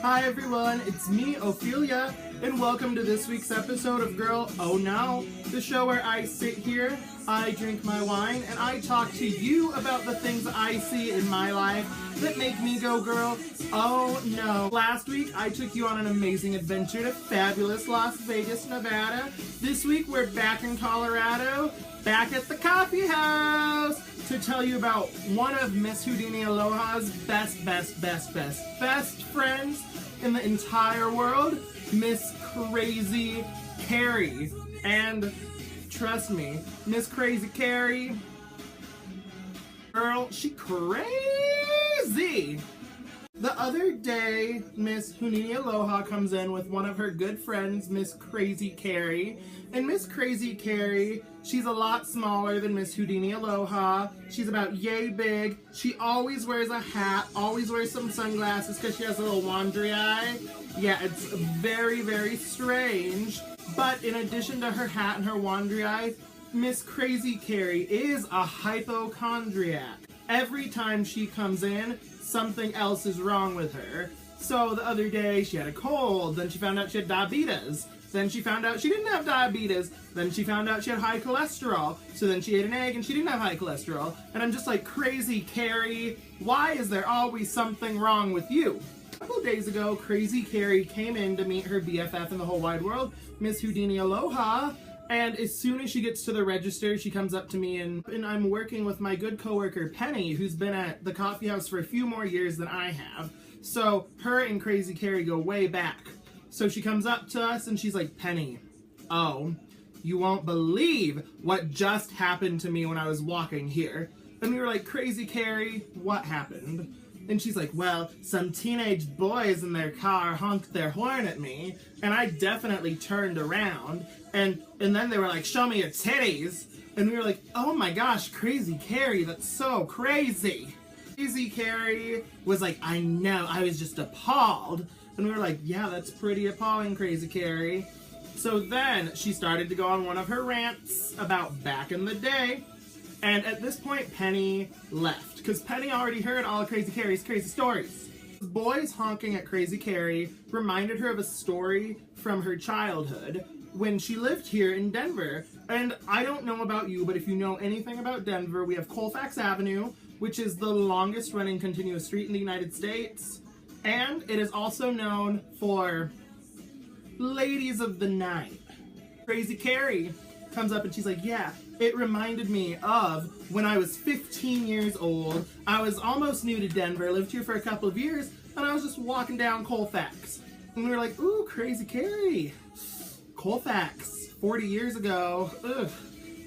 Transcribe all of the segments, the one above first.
Hi everyone, it's me, Ophelia, and welcome to this week's episode of Gurl, Oh No, the show where I sit here, I drink my wine, and I talk to you about the things I see in my life that make me go, girl, oh no. Last week, I took you on an amazing adventure to fabulous Las Vegas, Nevada. This week, we're back in Colorado, back at the coffee house, to tell you about one of Miss Houdini Alohas' best friends in the entire world, Miss Crazy Carrie. And trust me, Miss Crazy Carrie, girl, she crazy. The other day, Miss Houdini Aloha comes in with one of her good friends, Miss Crazy Carrie. And Miss Crazy Carrie, she's a lot smaller than Miss Houdini Aloha. She's about yay big. She always wears a hat, always wears some sunglasses because she has a little wandry eye. Yeah, it's very, very strange. But in addition to her hat and her wandry eye, Miss Crazy Carrie is a hypochondriac. Every time she comes in, something else is wrong with her. So the other day she had a cold, then she found out she had diabetes. Then she found out she didn't have diabetes. Then she found out she had high cholesterol. So then she ate an egg and she didn't have high cholesterol. And I'm just like, Crazy Carrie, why is there always something wrong with you? A couple days ago, Crazy Carrie came in to meet her BFF in the whole wide world, Miss Houdini Aloha. And as soon as she gets to the register, she comes up to me and I'm working with my good coworker Penny, who's been at the coffee house for a few more years than I have. So her and Crazy Carrie go way back. So she comes up to us and she's like, Penny, oh, you won't believe what just happened to me when I was walking here. And we were like, Crazy Carrie, what happened? And she's like, well, some teenage boys in their car honked their horn at me, and I definitely turned around, and then they were like, show me your titties. And we were like, oh my gosh, Crazy Carrie, that's so crazy. Crazy Carrie was like, I know, I was just appalled. And we were like, yeah, that's pretty appalling, Crazy Carrie. So then she started to go on one of her rants about back in the day. And at this point, Penny left, because Penny already heard all of Crazy Carrie's crazy stories. Boys honking at Crazy Carrie reminded her of a story from her childhood when she lived here in Denver. And I don't know about you, but if you know anything about Denver, we have Colfax Avenue, which is the longest running continuous street in the United States. And it is also known for ladies of the night. Crazy Carrie comes up and she's like, yeah, it reminded me of when I was 15 years old. I was almost new to Denver, lived here for a couple of years, and I was just walking down Colfax. And we were like, ooh, Crazy Carrie. Colfax, 40 years ago. Ugh,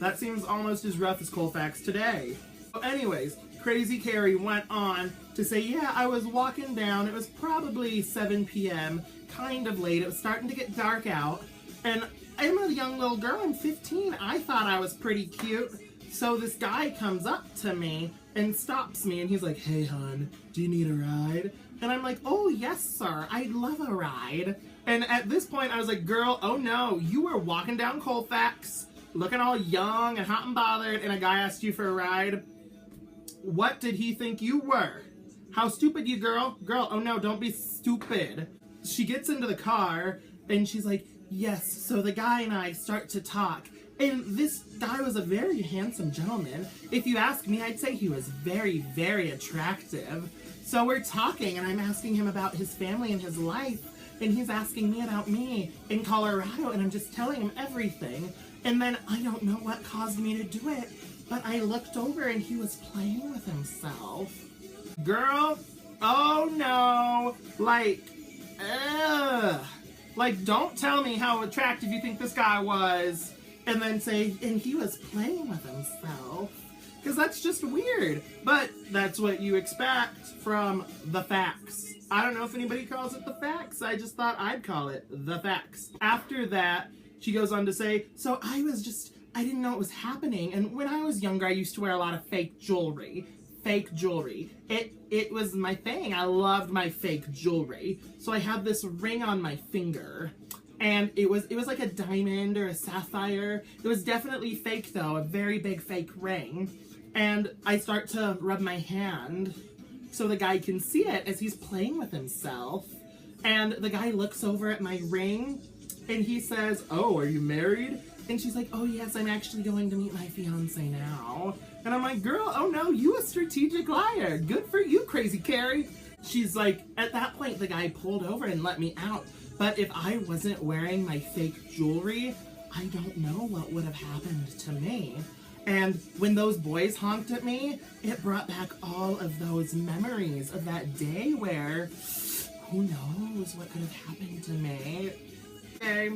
that seems almost as rough as Colfax today. So anyways, Crazy Carrie went on to say, yeah, I was walking down. It was probably 7 p.m., kind of late. It was starting to get dark out. And I'm a young little girl, I'm 15. I thought I was pretty cute. So this guy comes up to me and stops me and he's like, hey hon, do you need a ride? And I'm like, oh yes sir, I'd love a ride. And at this point I was like, girl, oh no, you were walking down Colfax, looking all young and hot and bothered, and a guy asked you for a ride. What did he think you were? How stupid you girl? Girl, oh no, don't be stupid. She gets into the car and she's like, yes, so the guy and I start to talk, and this guy was a very handsome gentleman. If you ask me, I'd say he was very, very attractive. So we're talking, and I'm asking him about his family and his life, and he's asking me about me in Colorado, and I'm just telling him everything. And then I don't know what caused me to do it, but I looked over and he was playing with himself. Girl, oh no, like, ugh. Like, don't tell me how attractive you think this guy was, and then say, and he was playing with himself. Because that's just weird. But that's what you expect from the facts. I don't know if anybody calls it the facts. I just thought I'd call it the facts. After that, she goes on to say, so I didn't know it was happening. And when I was younger, I used to wear a lot of fake jewelry. It was my thing. I loved my fake jewelry. So I had this ring on my finger, and it was like a diamond or a sapphire. It was definitely fake though, a very big fake ring. And I start to rub my hand so the guy can see it as he's playing with himself. And the guy looks over at my ring and he says, "Oh, are you married?" And she's like, "Oh yes, I'm actually going to meet my fiance now." And I'm like, "Girl, oh no, you a strategic liar. Good for you, crazy Carrie." She's like, at that point, the guy pulled over and let me out. But if I wasn't wearing my fake jewelry, I don't know what would have happened to me. And when those boys honked at me, it brought back all of those memories of that day where who knows what could have happened to me. Okay,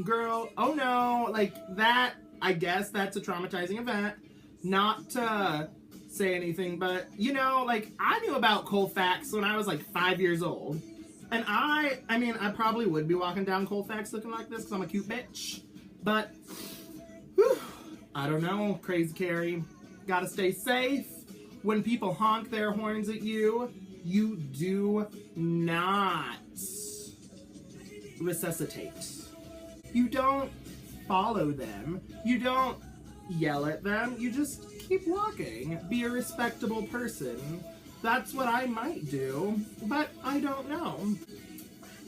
girl, oh no, like that, I guess that's a traumatizing event. Not to say anything, but you know, like I knew about Colfax when I was like 5 years old. And I mean, I probably would be walking down Colfax looking like this because I'm a cute bitch. But, whew, I don't know, crazy Carrie. Gotta stay safe. When people honk their horns at you, you do not resuscitate. You don't follow them. You don't yell at them. You just keep walking. Be a respectable person. That's what I might do, but I don't know.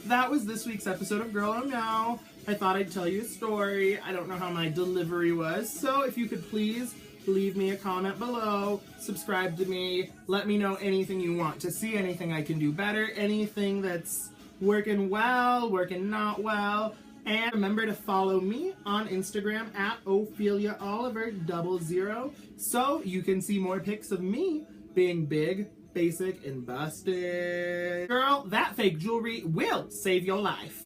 That was this week's episode of Girl Oh No. I thought I'd tell you a story. I don't know how my delivery was, so if you could please leave me a comment below, subscribe to me, let me know anything you want to see, anything I can do better, anything that's working well, working not well. And remember to follow me on Instagram at Ophelia Oliver 00 so you can see more pics of me being big, basic, and busted. Girl, that fake jewelry will save your life.